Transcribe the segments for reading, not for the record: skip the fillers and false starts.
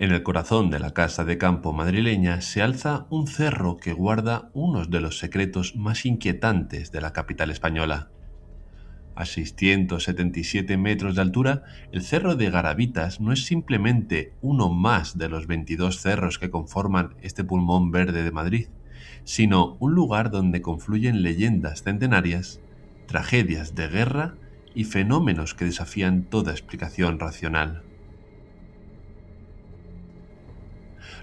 En el corazón de la casa de campo madrileña se alza un cerro que guarda unos de los secretos más inquietantes de la capital española. A 677 metros de altura, el Cerro de Garavitas no es simplemente uno más de los 22 cerros que conforman este pulmón verde de Madrid, sino un lugar donde confluyen leyendas centenarias, tragedias de guerra y fenómenos que desafían toda explicación racional.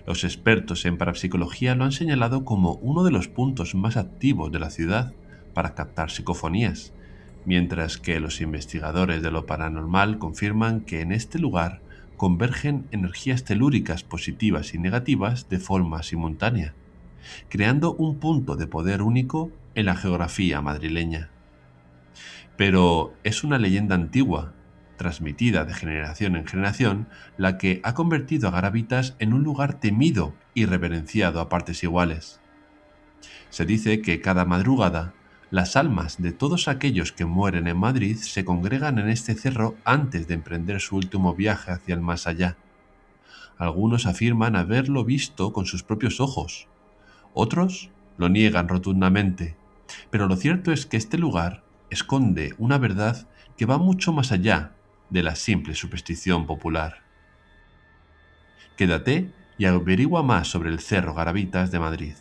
Los expertos en parapsicología lo han señalado como uno de los puntos más activos de la ciudad para captar psicofonías, mientras que los investigadores de lo paranormal confirman que en este lugar convergen energías telúricas positivas y negativas de forma simultánea, creando un punto de poder único en la geografía madrileña. Pero es una leyenda antigua, transmitida de generación en generación, la que ha convertido a Garavitas en un lugar temido y reverenciado a partes iguales. Se dice que cada madrugada, las almas de todos aquellos que mueren en Madrid se congregan en este cerro antes de emprender su último viaje hacia el más allá. Algunos afirman haberlo visto con sus propios ojos, otros lo niegan rotundamente, pero lo cierto es que este lugar esconde una verdad que va mucho más allá de la simple superstición popular. Quédate y averigua más sobre el Cerro Garavitas de Madrid.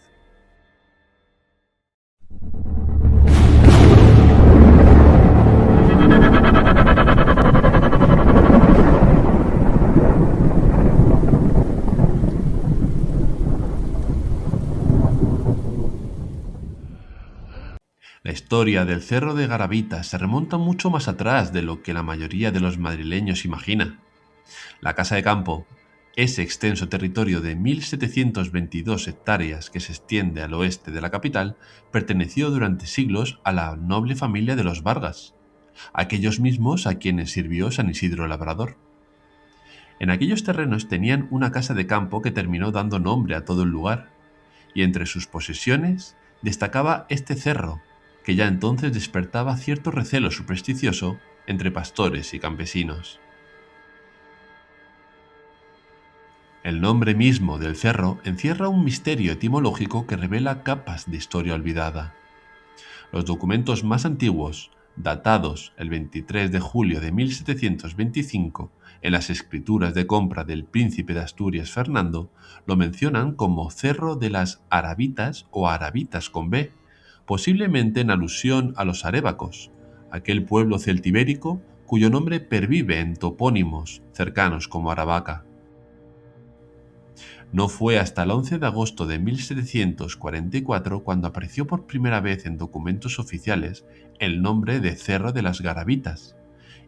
La historia del Cerro de Garavitas se remonta mucho más atrás de lo que la mayoría de los madrileños imagina. La Casa de Campo, ese extenso territorio de 1.722 hectáreas que se extiende al oeste de la capital, perteneció durante siglos a la noble familia de los Vargas, aquellos mismos a quienes sirvió San Isidro Labrador. En aquellos terrenos tenían una casa de campo que terminó dando nombre a todo el lugar, y entre sus posesiones destacaba este cerro, que ya entonces despertaba cierto recelo supersticioso entre pastores y campesinos. El nombre mismo del cerro encierra un misterio etimológico que revela capas de historia olvidada. Los documentos más antiguos, datados el 23 de julio de 1725 en las escrituras de compra del príncipe de Asturias Fernando, lo mencionan como Cerro de las Arabitas o Arabitas con B, posiblemente en alusión a los arébacos, aquel pueblo celtibérico cuyo nombre pervive en topónimos cercanos como Aravaca. No fue hasta el 11 de agosto de 1744 cuando apareció por primera vez en documentos oficiales el nombre de Cerro de las Garavitas,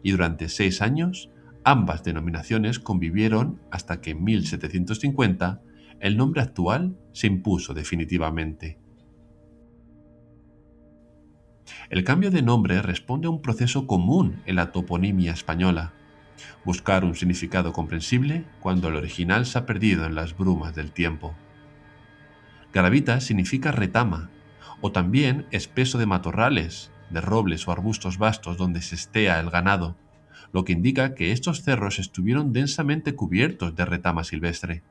y durante 6 años ambas denominaciones convivieron hasta que en 1750 el nombre actual se impuso definitivamente. El cambio de nombre responde a un proceso común en la toponimia española: buscar un significado comprensible cuando el original se ha perdido en las brumas del tiempo. Garavita significa retama, o también espeso de matorrales, de robles o arbustos vastos donde se estea el ganado, lo que indica que estos cerros estuvieron densamente cubiertos de retama silvestre.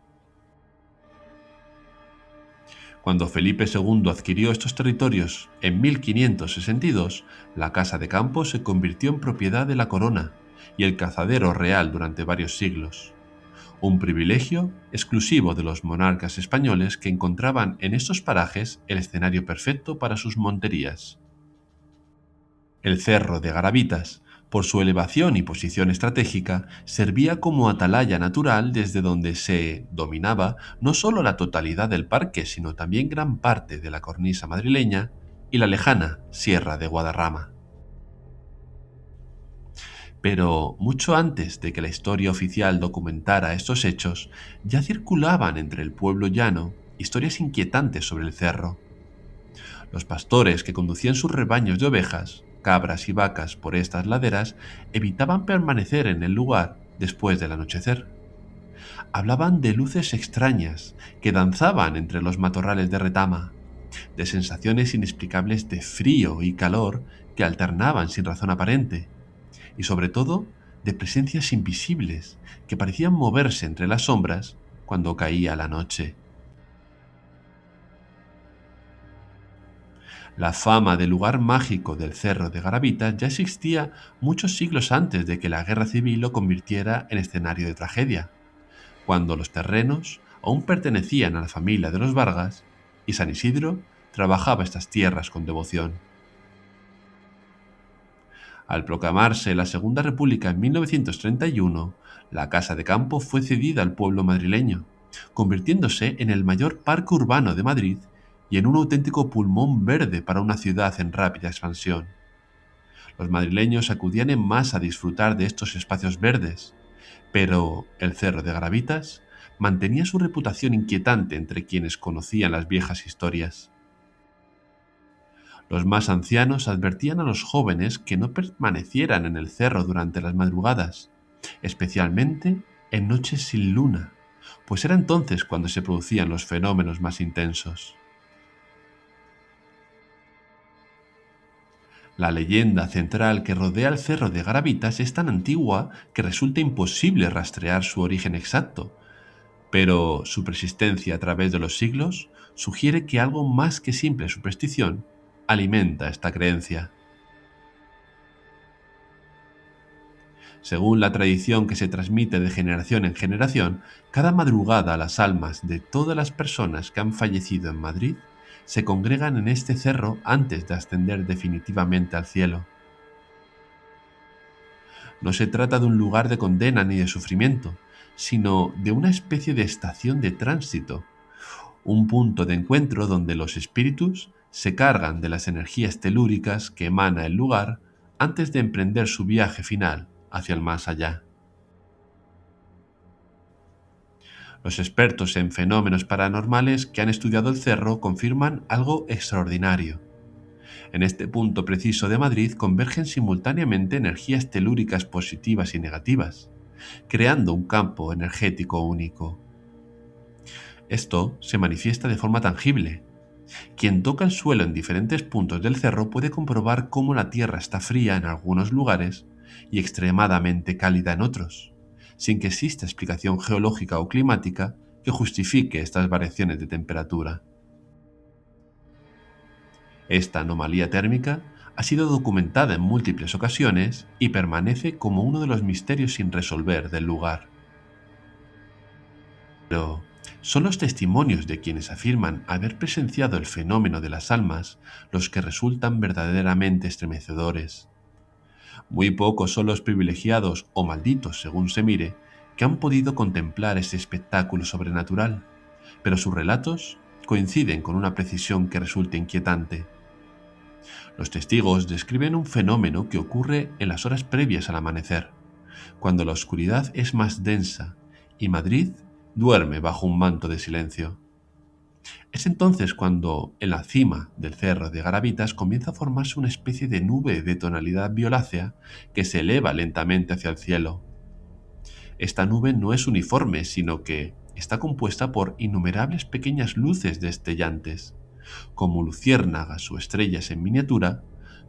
Cuando Felipe II adquirió estos territorios en 1562, la casa de campo se convirtió en propiedad de la corona y el cazadero real durante varios siglos, un privilegio exclusivo de los monarcas españoles que encontraban en estos parajes el escenario perfecto para sus monterías. El Cerro de Garavitas, por su elevación y posición estratégica, servía como atalaya natural desde donde se dominaba no solo la totalidad del parque, sino también gran parte de la cornisa madrileña y la lejana Sierra de Guadarrama. Pero mucho antes de que la historia oficial documentara estos hechos, ya circulaban entre el pueblo llano historias inquietantes sobre el cerro. Los pastores que conducían sus rebaños de ovejas, cabras y vacas por estas laderas evitaban permanecer en el lugar después del anochecer. Hablaban de luces extrañas que danzaban entre los matorrales de retama, de sensaciones inexplicables de frío y calor que alternaban sin razón aparente, y sobre todo de presencias invisibles que parecían moverse entre las sombras cuando caía la noche. La fama del lugar mágico del Cerro de Garavitas ya existía muchos siglos antes de que la guerra civil lo convirtiera en escenario de tragedia, cuando los terrenos aún pertenecían a la familia de los Vargas y San Isidro trabajaba estas tierras con devoción. Al proclamarse la Segunda República en 1931, la Casa de Campo fue cedida al pueblo madrileño, convirtiéndose en el mayor parque urbano de Madrid y en un auténtico pulmón verde para una ciudad en rápida expansión. Los madrileños acudían en masa a disfrutar de estos espacios verdes, pero el Cerro de Garavitas mantenía su reputación inquietante entre quienes conocían las viejas historias. Los más ancianos advertían a los jóvenes que no permanecieran en el cerro durante las madrugadas, especialmente en noches sin luna, pues era entonces cuando se producían los fenómenos más intensos. La leyenda central que rodea el Cerro de Garavitas es tan antigua que resulta imposible rastrear su origen exacto, pero su persistencia a través de los siglos sugiere que algo más que simple superstición alimenta esta creencia. Según la tradición que se transmite de generación en generación, cada madrugada las almas de todas las personas que han fallecido en Madrid se congregan en este cerro antes de ascender definitivamente al cielo. No se trata de un lugar de condena ni de sufrimiento, sino de una especie de estación de tránsito, un punto de encuentro donde los espíritus se cargan de las energías telúricas que emana el lugar antes de emprender su viaje final hacia el más allá. Los expertos en fenómenos paranormales que han estudiado el cerro confirman algo extraordinario. En este punto preciso de Madrid convergen simultáneamente energías telúricas positivas y negativas, creando un campo energético único. Esto se manifiesta de forma tangible. Quien toca el suelo en diferentes puntos del cerro puede comprobar cómo la tierra está fría en algunos lugares y extremadamente cálida en otros, sin que exista explicación geológica o climática que justifique estas variaciones de temperatura. Esta anomalía térmica ha sido documentada en múltiples ocasiones y permanece como uno de los misterios sin resolver del lugar. Pero son los testimonios de quienes afirman haber presenciado el fenómeno de las almas los que resultan verdaderamente estremecedores. Muy pocos son los privilegiados o malditos, según se mire, que han podido contemplar este espectáculo sobrenatural, pero sus relatos coinciden con una precisión que resulta inquietante. Los testigos describen un fenómeno que ocurre en las horas previas al amanecer, cuando la oscuridad es más densa y Madrid duerme bajo un manto de silencio. Es entonces cuando, en la cima del Cerro de Garavitas, comienza a formarse una especie de nube de tonalidad violácea que se eleva lentamente hacia el cielo. Esta nube no es uniforme, sino que está compuesta por innumerables pequeñas luces destellantes, como luciérnagas o estrellas en miniatura,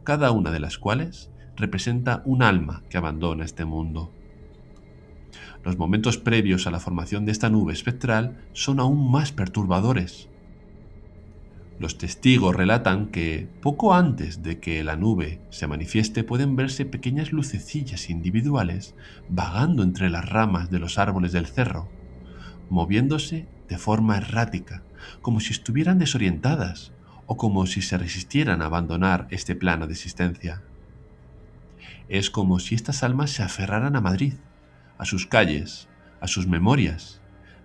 cada una de las cuales representa un alma que abandona este mundo. Los momentos previos a la formación de esta nube espectral son aún más perturbadores. Los testigos relatan que, poco antes de que la nube se manifieste, pueden verse pequeñas lucecillas individuales vagando entre las ramas de los árboles del cerro, moviéndose de forma errática, como si estuvieran desorientadas o como si se resistieran a abandonar este plano de existencia. Es como si estas almas se aferraran a Madrid, a sus calles, a sus memorias,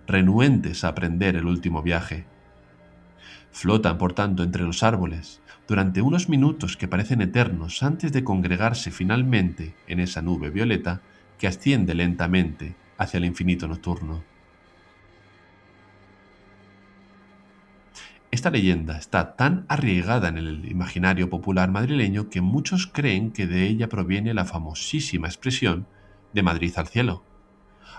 renuentes a aprender el último viaje. Flotan, por tanto, entre los árboles durante unos minutos que parecen eternos antes de congregarse finalmente en esa nube violeta que asciende lentamente hacia el infinito nocturno. Esta leyenda está tan arraigada en el imaginario popular madrileño que muchos creen que de ella proviene la famosísima expresión de Madrid al cielo,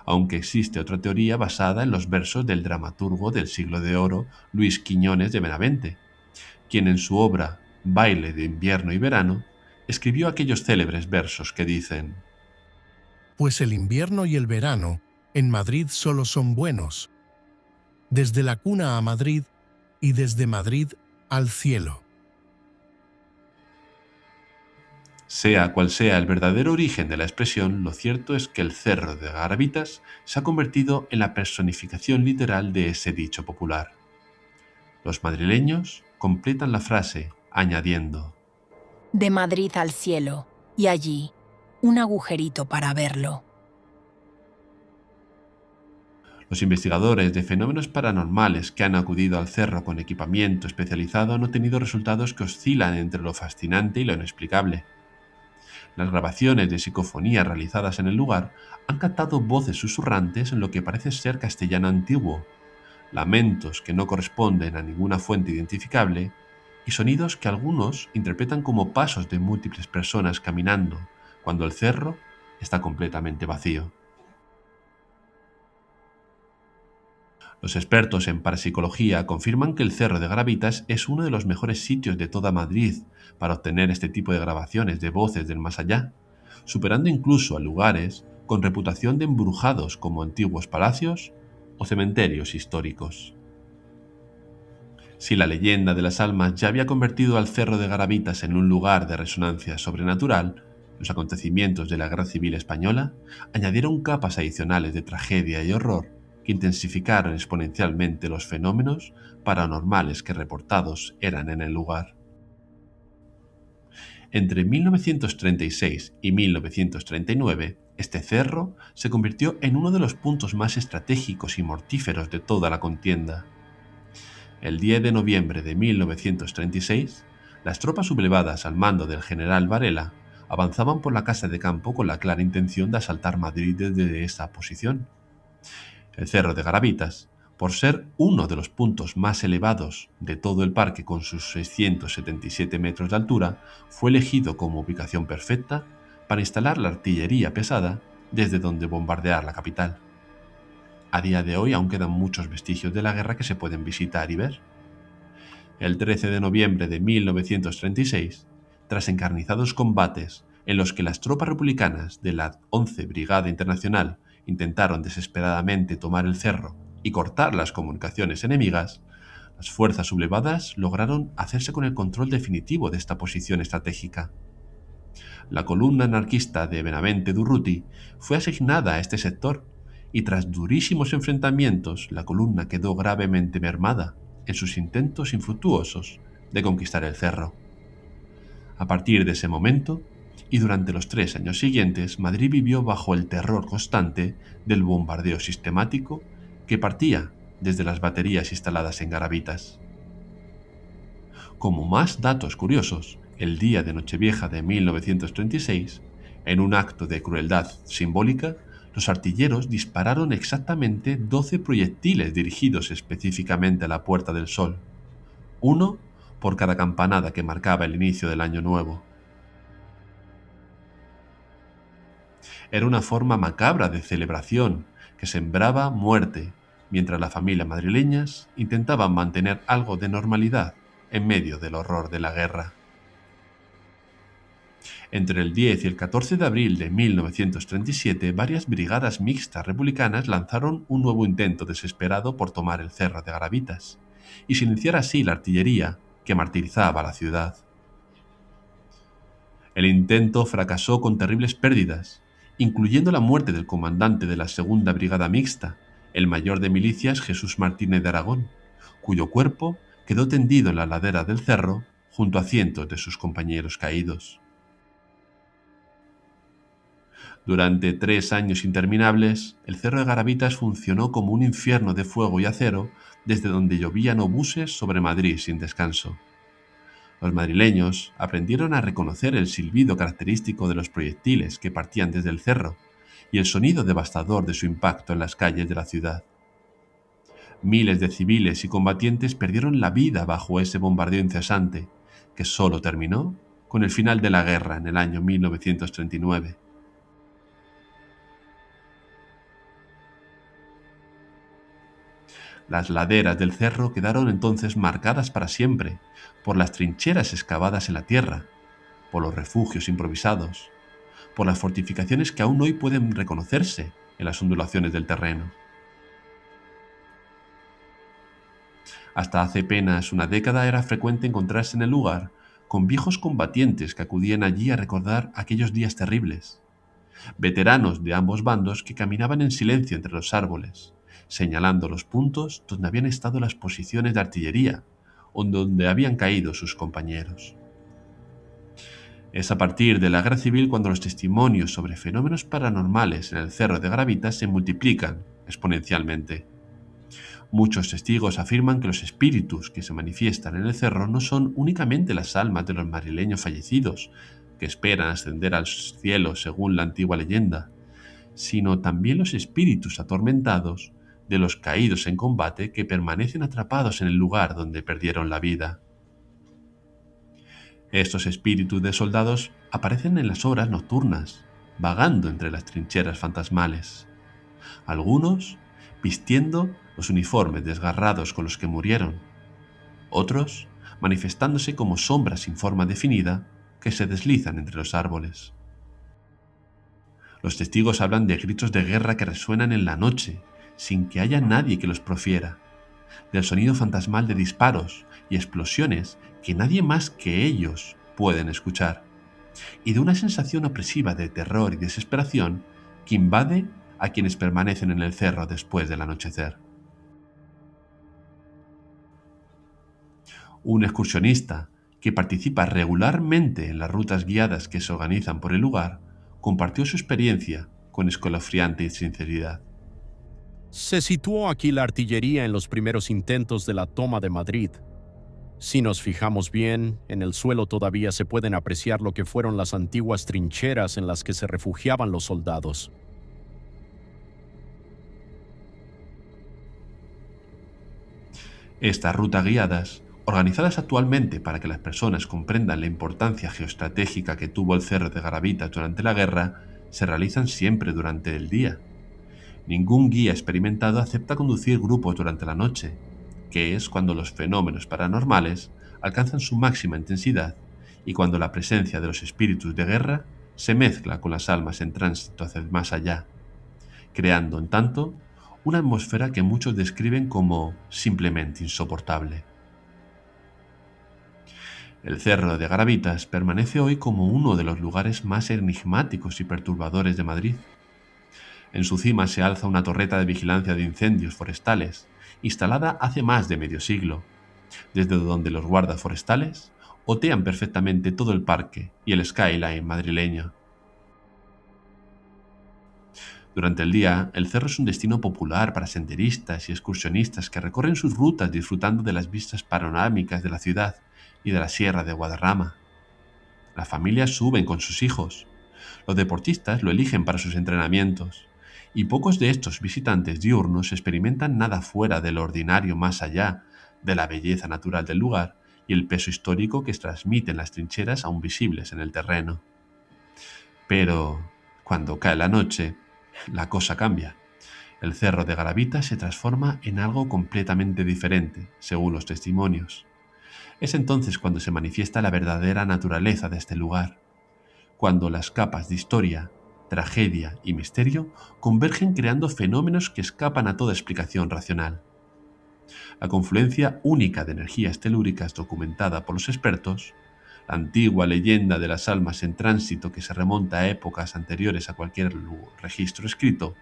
aunque existe otra teoría basada en los versos del dramaturgo del Siglo de Oro Luis Quiñones de Benavente, quien en su obra Baile de invierno y verano escribió aquellos célebres versos que dicen: Pues el invierno y el verano en Madrid solo son buenos, desde la cuna a Madrid y desde Madrid al cielo. Sea cual sea el verdadero origen de la expresión, lo cierto es que el Cerro de Garavitas se ha convertido en la personificación literal de ese dicho popular. Los madrileños completan la frase añadiendo: de Madrid al cielo, y allí, un agujerito para verlo. Los investigadores de fenómenos paranormales que han acudido al cerro con equipamiento especializado han obtenido resultados que oscilan entre lo fascinante y lo inexplicable. Las grabaciones de psicofonía realizadas en el lugar han captado voces susurrantes en lo que parece ser castellano antiguo, lamentos que no corresponden a ninguna fuente identificable y sonidos que algunos interpretan como pasos de múltiples personas caminando cuando el cerro está completamente vacío. Los expertos en parapsicología confirman que el Cerro de Garavitas es uno de los mejores sitios de toda Madrid para obtener este tipo de grabaciones de voces del más allá, superando incluso a lugares con reputación de embrujados como antiguos palacios o cementerios históricos. Si la leyenda de las almas ya había convertido al Cerro de Garavitas en un lugar de resonancia sobrenatural, los acontecimientos de la Guerra Civil Española añadieron capas adicionales de tragedia y horror que intensificaron exponencialmente los fenómenos paranormales que reportados eran en el lugar. Entre 1936 y 1939, este cerro se convirtió en uno de los puntos más estratégicos y mortíferos de toda la contienda. El 10 de noviembre de 1936, las tropas sublevadas al mando del general Varela avanzaban por la casa de campo con la clara intención de asaltar Madrid desde esa posición. El Cerro de Garavitas, por ser uno de los puntos más elevados de todo el parque con sus 677 metros de altura, fue elegido como ubicación perfecta para instalar la artillería pesada desde donde bombardear la capital. A día de hoy aún quedan muchos vestigios de la guerra que se pueden visitar y ver. El 13 de noviembre de 1936, tras encarnizados combates en los que las tropas republicanas de la 11 Brigada Internacional intentaron desesperadamente tomar el cerro y cortar las comunicaciones enemigas, las fuerzas sublevadas lograron hacerse con el control definitivo de esta posición estratégica. La columna anarquista de Benavente Durruti fue asignada a este sector y tras durísimos enfrentamientos la columna quedó gravemente mermada en sus intentos infructuosos de conquistar el cerro. A partir de ese momento, y durante los 3 años siguientes, Madrid vivió bajo el terror constante del bombardeo sistemático que partía desde las baterías instaladas en Garavitas. Como más datos curiosos, el día de Nochevieja de 1936, en un acto de crueldad simbólica, los artilleros dispararon exactamente 12 proyectiles dirigidos específicamente a la Puerta del Sol, uno por cada campanada que marcaba el inicio del año nuevo. Era una forma macabra de celebración que sembraba muerte, mientras las familias madrileñas intentaban mantener algo de normalidad en medio del horror de la guerra. Entre el 10 y el 14 de abril de 1937, varias brigadas mixtas republicanas lanzaron un nuevo intento desesperado por tomar el Cerro de Garavitas y silenciar así la artillería que martirizaba la ciudad. El intento fracasó con terribles pérdidas, incluyendo la muerte del comandante de la Segunda Brigada Mixta, el mayor de milicias Jesús Martínez de Aragón, cuyo cuerpo quedó tendido en la ladera del cerro junto a cientos de sus compañeros caídos. Durante 3 años interminables, el Cerro de Garavitas funcionó como un infierno de fuego y acero desde donde llovían obuses sobre Madrid sin descanso. Los madrileños aprendieron a reconocer el silbido característico de los proyectiles que partían desde el cerro y el sonido devastador de su impacto en las calles de la ciudad. Miles de civiles y combatientes perdieron la vida bajo ese bombardeo incesante, que solo terminó con el final de la guerra en el año 1939. Las laderas del cerro quedaron entonces marcadas para siempre por las trincheras excavadas en la tierra, por los refugios improvisados, por las fortificaciones que aún hoy pueden reconocerse en las ondulaciones del terreno. Hasta hace apenas una década era frecuente encontrarse en el lugar con viejos combatientes que acudían allí a recordar aquellos días terribles. Veteranos de ambos bandos que caminaban en silencio entre los árboles, señalando los puntos donde habían estado las posiciones de artillería o donde habían caído sus compañeros. Es a partir de la Guerra Civil cuando los testimonios sobre fenómenos paranormales en el Cerro de Garavitas se multiplican exponencialmente. Muchos testigos afirman que los espíritus que se manifiestan en el cerro no son únicamente las almas de los madrileños fallecidos, que esperan ascender al cielo según la antigua leyenda, sino también los espíritus atormentados de los caídos en combate que permanecen atrapados en el lugar donde perdieron la vida. Estos espíritus de soldados aparecen en las horas nocturnas, vagando entre las trincheras fantasmales. Algunos vistiendo los uniformes desgarrados con los que murieron, otros manifestándose como sombras sin forma definida que se deslizan entre los árboles. Los testigos hablan de gritos de guerra que resuenan en la noche, sin que haya nadie que los profiera, del sonido fantasmal de disparos y explosiones que nadie más que ellos pueden escuchar, y de una sensación opresiva de terror y desesperación que invade a quienes permanecen en el cerro después del anochecer. Un excursionista que participa regularmente en las rutas guiadas que se organizan por el lugar compartió su experiencia con escalofriante sinceridad. Se situó aquí la artillería en los primeros intentos de la toma de Madrid. Si nos fijamos bien, en el suelo todavía se pueden apreciar lo que fueron las antiguas trincheras en las que se refugiaban los soldados. Estas rutas guiadas, organizadas actualmente para que las personas comprendan la importancia geoestratégica que tuvo el Cerro de Garavitas durante la guerra, se realizan siempre durante el día. Ningún guía experimentado acepta conducir grupos durante la noche, que es cuando los fenómenos paranormales alcanzan su máxima intensidad y cuando la presencia de los espíritus de guerra se mezcla con las almas en tránsito hacia el más allá, creando, en tanto, una atmósfera que muchos describen como simplemente insoportable. El Cerro de Garavitas permanece hoy como uno de los lugares más enigmáticos y perturbadores de Madrid. En su cima se alza una torreta de vigilancia de incendios forestales, instalada hace más de medio siglo, desde donde los guardas forestales otean perfectamente todo el parque y el skyline madrileño. Durante el día, el cerro es un destino popular para senderistas y excursionistas que recorren sus rutas disfrutando de las vistas panorámicas de la ciudad y de la Sierra de Guadarrama. Las familias suben con sus hijos, los deportistas lo eligen para sus entrenamientos, y pocos de estos visitantes diurnos experimentan nada fuera de lo ordinario más allá de la belleza natural del lugar y el peso histórico que transmiten las trincheras aún visibles en el terreno. Pero, cuando cae la noche, la cosa cambia. El Cerro de Garavitas se transforma en algo completamente diferente, según los testimonios. Es entonces cuando se manifiesta la verdadera naturaleza de este lugar, cuando las capas de historia, tragedia y misterio convergen creando fenómenos que escapan a toda explicación racional. La confluencia única de energías telúricas documentada por los expertos, la antigua leyenda de las almas en tránsito que se remonta a épocas anteriores a cualquier registro escrito,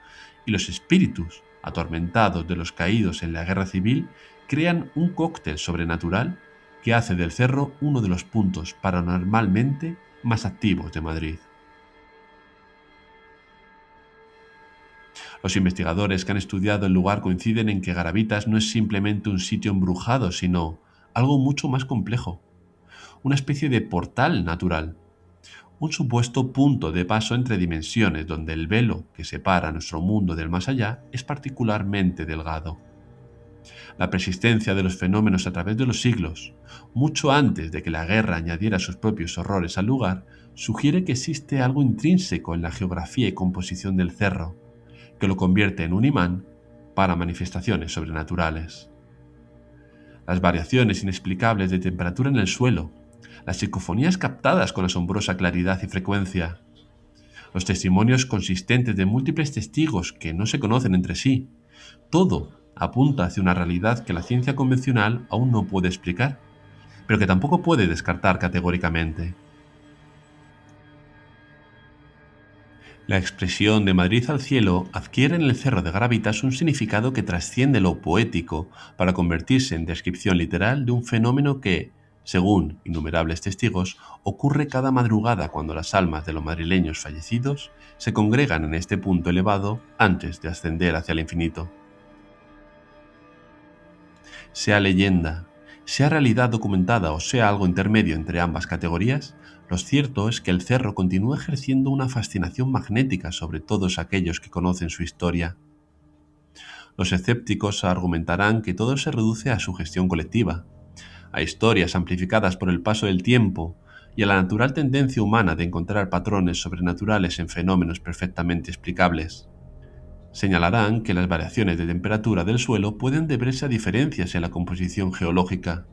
y los espíritus atormentados de los caídos en la guerra civil crean un cóctel sobrenatural que hace del cerro uno de los puntos paranormalmente más activos de Madrid. Los investigadores que han estudiado el lugar coinciden en que Garavitas no es simplemente un sitio embrujado, sino algo mucho más complejo. Una especie de portal natural, un supuesto punto de paso entre dimensiones donde el velo que separa nuestro mundo del más allá es particularmente delgado. La persistencia de los fenómenos a través de los siglos, mucho antes de que la guerra añadiera sus propios horrores al lugar, sugiere que existe algo intrínseco en la geografía y composición del cerro, que lo convierte en un imán para manifestaciones sobrenaturales. Las variaciones inexplicables de temperatura en el suelo, las psicofonías captadas con asombrosa claridad y frecuencia, los testimonios consistentes de múltiples testigos que no se conocen entre sí, todo Apunta hacia una realidad que la ciencia convencional aún no puede explicar, pero que tampoco puede descartar categóricamente. La expresión de Madrid al cielo adquiere en el Cerro de Garavitas un significado que trasciende lo poético para convertirse en descripción literal de un fenómeno que, según innumerables testigos, ocurre cada madrugada cuando las almas de los madrileños fallecidos se congregan en este punto elevado antes de ascender hacia el infinito. Sea leyenda, sea realidad documentada o sea algo intermedio entre ambas categorías, lo cierto es que el cerro continúa ejerciendo una fascinación magnética sobre todos aquellos que conocen su historia. Los escépticos argumentarán que todo se reduce a su gestión colectiva, a historias amplificadas por el paso del tiempo y a la natural tendencia humana de encontrar patrones sobrenaturales en fenómenos perfectamente explicables. Señalarán que las variaciones de temperatura del suelo pueden deberse a diferencias en la composición geológica,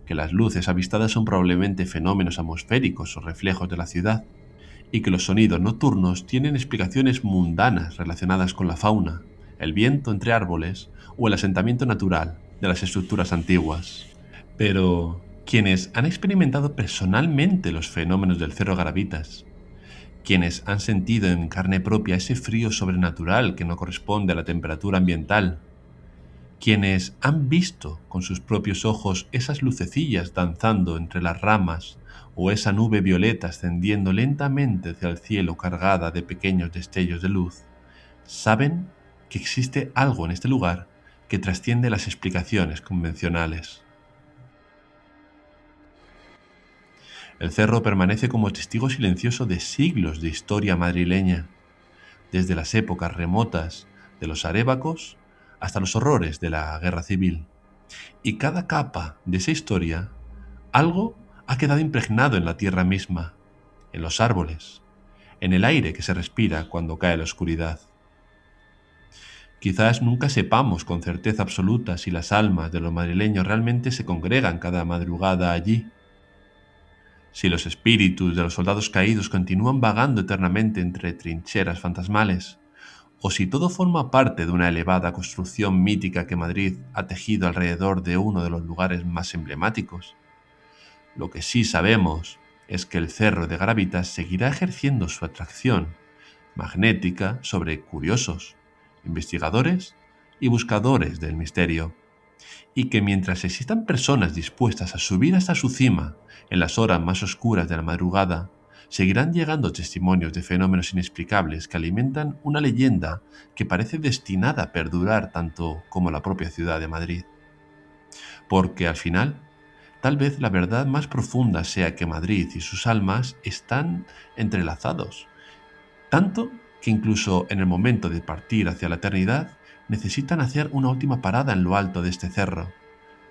que las luces avistadas son probablemente fenómenos atmosféricos o reflejos de la ciudad, y que los sonidos nocturnos tienen explicaciones mundanas relacionadas con la fauna, el viento entre árboles o el asentamiento natural de las estructuras antiguas. Pero quienes han experimentado personalmente los fenómenos del Cerro Garavitas, quienes han sentido en carne propia ese frío sobrenatural que no corresponde a la temperatura ambiental, quienes han visto con sus propios ojos esas lucecillas danzando entre las ramas o esa nube violeta ascendiendo lentamente hacia el cielo cargada de pequeños destellos de luz, saben que existe algo en este lugar que trasciende las explicaciones convencionales. El cerro permanece como testigo silencioso de siglos de historia madrileña, desde las épocas remotas de los arébacos hasta los horrores de la guerra civil. Y cada capa de esa historia, algo ha quedado impregnado en la tierra misma, en los árboles, en el aire que se respira cuando cae la oscuridad. Quizás nunca sepamos con certeza absoluta si las almas de los madrileños realmente se congregan cada madrugada allí, si los espíritus de los soldados caídos continúan vagando eternamente entre trincheras fantasmales, o si todo forma parte de una elevada construcción mítica que Madrid ha tejido alrededor de uno de los lugares más emblemáticos. Lo que sí sabemos es que el Cerro de Garavitas seguirá ejerciendo su atracción magnética sobre curiosos, investigadores y buscadores del misterio, y que mientras existan personas dispuestas a subir hasta su cima en las horas más oscuras de la madrugada, seguirán llegando testimonios de fenómenos inexplicables que alimentan una leyenda que parece destinada a perdurar tanto como la propia ciudad de Madrid. Porque al final, tal vez la verdad más profunda sea que Madrid y sus almas están entrelazados, tanto que incluso en el momento de partir hacia la eternidad necesitan hacer una última parada en lo alto de este cerro,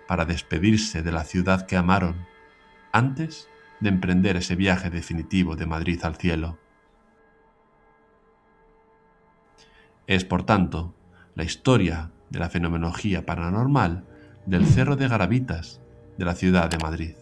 para despedirse de la ciudad que amaron, antes de emprender ese viaje definitivo de Madrid al cielo. Es, por tanto, la historia de la fenomenología paranormal del Cerro de Garavitas de la ciudad de Madrid.